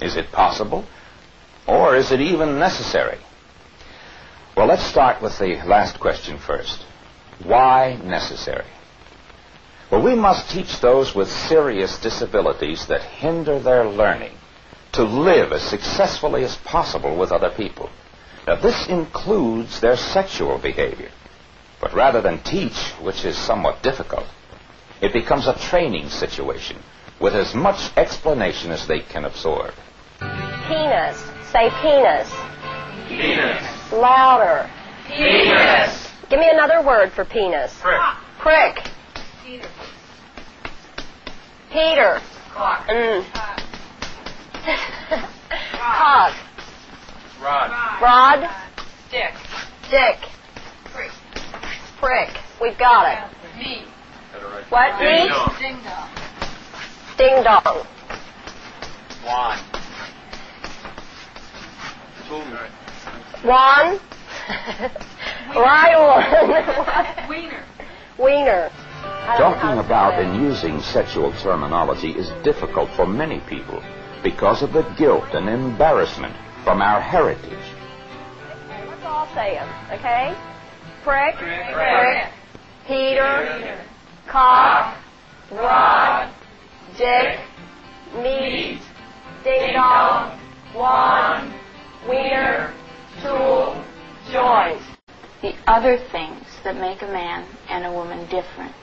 Is it possible? Or is it even necessary? Well, let's start with the last question first. Why necessary? Well, we must teach those with serious disabilities that hinder their learning to live as successfully as possible with other people. Now, this includes their sexual behavior. But rather than teach, which is somewhat difficult, it becomes a training situation with as much explanation as they can absorb. Penis. Say penis. Penis. Louder. Penis. Give me another word for penis. Prick. Prick. Peter. Peter. Clock. Cock. Rod. Rod. Dick. Dick. Prick. Prick. We've got it. Knee. What? Ding Knee? dong. Ding dong. Ding dong. Wand. Tool. One. Right one. Wiener. Wiener. Talking about and using sexual terminology is difficult for many people because of the guilt and embarrassment from our heritage. Okay, let's all say them, okay? Prick. Prick. Peter. Cock. Rod. Dick. Meat. Ding dong. Wand. Wiener. Tool. Joint. The other things that make a man and a woman different.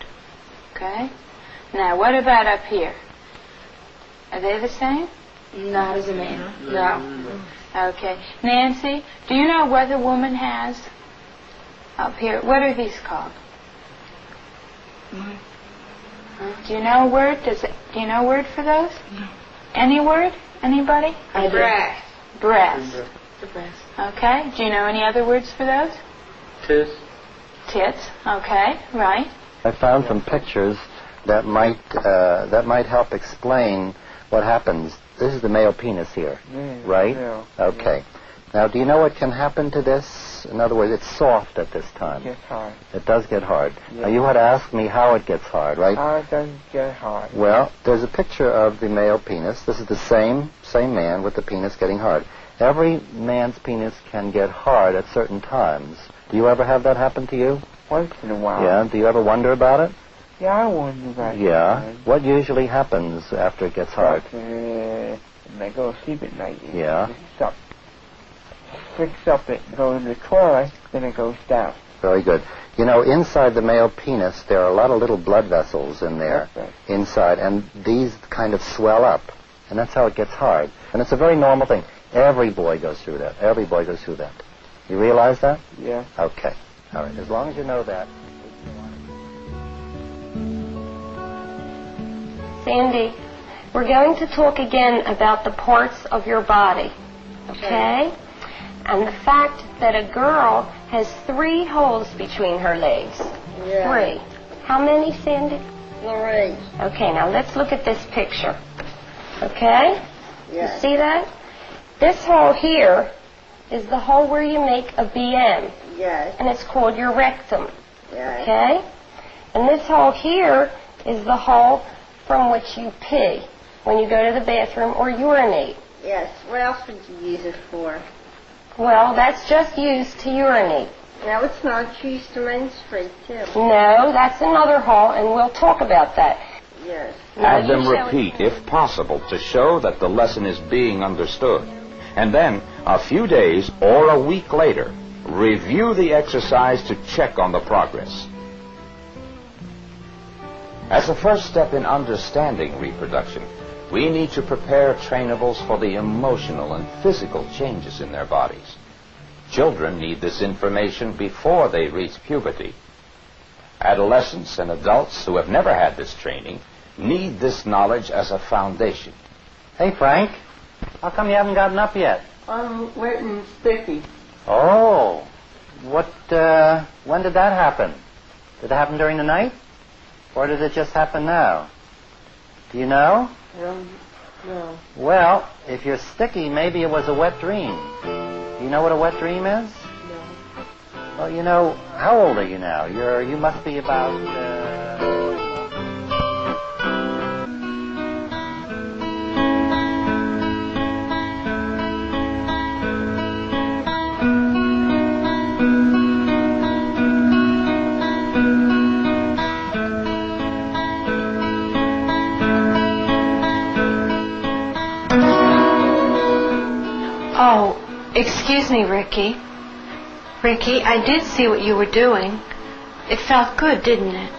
Okay? Now, what about up here? Are they the same? Not as a man. No. Okay. Nancy, do you know what a woman has up here? What are these called? Do you know a word? Do you know a word for those? No. Any word? Anybody? I do. Breast. Breast. The breast. Okay. Do you know any other words for those? Tits. Tits. Okay. Right. I found some pictures that might help explain what happens. This is the male penis here, right? Yeah. Okay. Now, do you know what can happen to this? In other words, it's soft at this time. It gets hard. It does get hard. Yeah. Now, you had asked me how it gets hard, right? How it doesn't get hard. Well, there's a picture of the male penis. This is the same man with the penis getting hard. Every man's penis can get hard at certain times. Do you ever have that happen to you? Once in a while. Yeah. Do you ever wonder about it? Yeah, I wonder about Yeah. that. What usually happens after it gets hard? When I go to sleep at night. Yeah. It fix up it, go in the toilet, then it goes down. Very good. You know, inside the male penis, there are a lot of little blood vessels in there, Okay. inside, and these kind of swell up, and that's how it gets hard. And it's a very normal thing. Every boy goes through that. Every boy goes through that. You realize that? Yeah. Okay. All right. As long as you know that. Sandy, we're going to talk again about the parts of your body, okay? And the fact that a girl has 3 holes between her legs. Yeah. 3. How many, Sandy? 3. Okay, now let's look at this picture. Okay? Yes. You see that? This hole here is the hole where you make a BM, Yes. and it's called your rectum. Yes. Okay? And this hole here is the hole from which you pee when you go to the bathroom or urinate. Yes. What else would you use it for? Well, that's just used to urinate. No, it's not. It's used to menstruate, too. No, that's another hole, and we'll talk about that. Yes. Have Now, them you show repeat, if possible, to show that the lesson is being understood. And then, a few days or a week later, review the exercise to check on the progress. As a first step in understanding reproduction, we need to prepare trainables for the emotional and physical changes in their bodies. Children need this information before they reach puberty. Adolescents and adults who have never had this training need this knowledge as a foundation. Hey, Frank. How come you haven't gotten up yet? I'm waiting sticky. Oh. When did that happen? Did it happen during the night? Or did it just happen now? Do you know? No. Well, if you're sticky, maybe it was a wet dream. Do you know what a wet dream is? No. Well, you know, how old are you now? You must be about, Oh, excuse me, Ricky. Ricky, I did see what you were doing. It felt good, didn't it?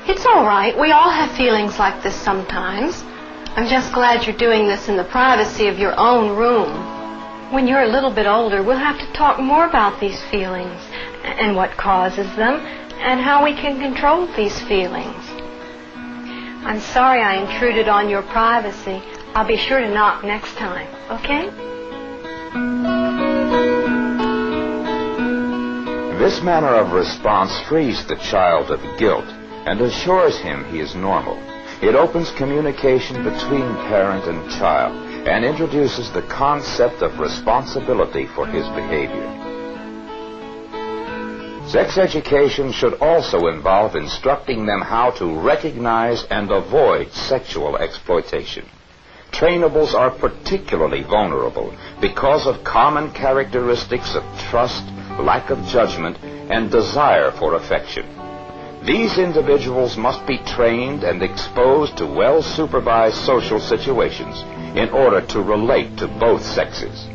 It's all right. We all have feelings like this sometimes. I'm just glad you're doing this in the privacy of your own room. When you're a little bit older, we'll have to talk more about these feelings and what causes them and how we can control these feelings. I'm sorry I intruded on your privacy. I'll be sure to knock next time, okay? This manner of response frees the child of guilt and assures him he is normal. It opens communication between parent and child and introduces the concept of responsibility for his behavior. Sex education should also involve instructing them how to recognize and avoid sexual exploitation. Trainables are particularly vulnerable because of common characteristics of trust, lack of judgment, and desire for affection. These individuals must be trained and exposed to well-supervised social situations in order to relate to both sexes.